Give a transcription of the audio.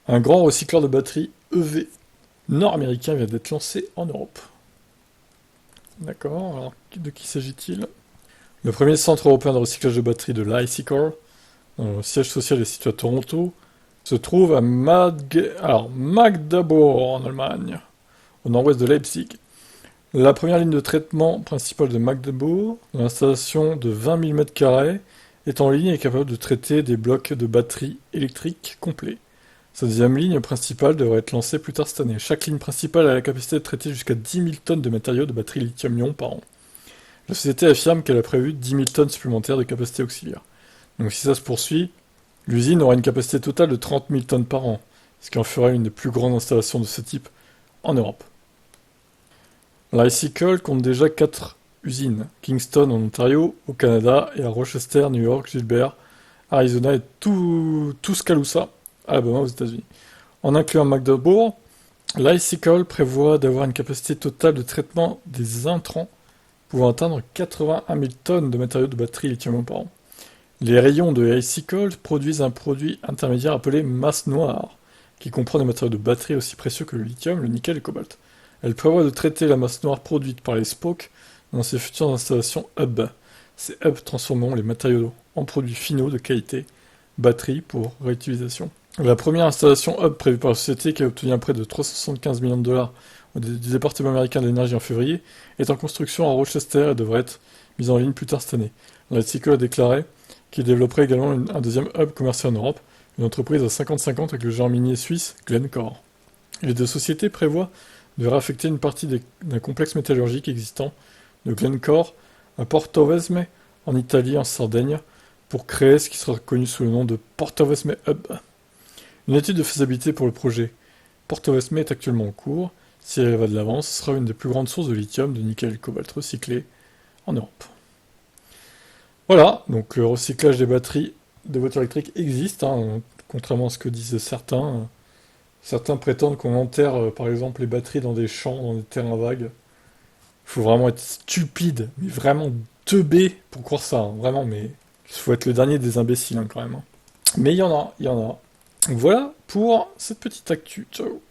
Un grand recycleur de batteries EV nord-américain vient d'être lancé en Europe. D'accord, alors de qui s'agit-il? Le premier centre européen de recyclage de batteries de l'Icycle, dont le siège social est situé à Toronto, se trouve à Magdebourg en Allemagne, au nord-ouest de Leipzig. La première ligne de traitement principale de Magdebourg, une installation de 20 000 m², est en ligne et est capable de traiter des blocs de batteries électriques complets. Sa deuxième ligne principale devrait être lancée plus tard cette année. Chaque ligne principale a la capacité de traiter jusqu'à 10 000 tonnes de matériaux de batterie lithium-ion par an. La société affirme qu'elle a prévu 10 000 tonnes supplémentaires de capacité auxiliaire. Donc si ça se poursuit, l'usine aura une capacité totale de 30 000 tonnes par an, ce qui en ferait une des plus grandes installations de ce type en Europe. L'Icycle compte déjà 4 usines, Kingston en Ontario, au Canada, et à Rochester, New York, Gilbert, Arizona et Tuscaloosa, Alabama aux États-Unis. En incluant Magdebourg, l'Icycle prévoit d'avoir une capacité totale de traitement des intrants pouvant atteindre 81 000 tonnes de matériaux de batterie lithium par an. Les rayons de l'Icycle produisent un produit intermédiaire appelé masse noire, qui comprend des matériaux de batterie aussi précieux que le lithium, le nickel et le cobalt. Elle prévoit de traiter la masse noire produite par les Spokes dans ses futures installations hub. Ces hubs transformeront les matériaux en produits finaux de qualité, batterie pour réutilisation. La première installation hub prévue par la société, qui a obtenu un prêt de 375 millions de dollars du département américain de l'énergie en février, est en construction à Rochester et devrait être mise en ligne plus tard cette année. L'Icycle a déclaré qu'il développerait également un deuxième hub commercial en Europe, une entreprise à 50-50 avec le géant minier suisse Glencore. Les deux sociétés prévoient de réaffecter une partie d'un complexe métallurgique existant de Glencore à Portovesme, en Italie, en Sardaigne, pour créer ce qui sera connu sous le nom de Portovesme Hub. Une étude de faisabilité pour le projet Portovesme est actuellement en cours. Si elle va de l'avant, ce sera une des plus grandes sources de lithium, de nickel et de cobalt recyclés en Europe. Voilà, donc le recyclage des batteries de voitures électriques existe, hein, contrairement à ce que disent certains. Certains prétendent qu'on enterre, par exemple, les batteries dans des champs, dans des terrains vagues. Il faut vraiment être stupide, mais vraiment teubé pour croire ça, hein, vraiment, mais il faut être le dernier des imbéciles, hein, quand même, hein. Mais il y en a, il y en a. Donc voilà pour cette petite actu. Ciao.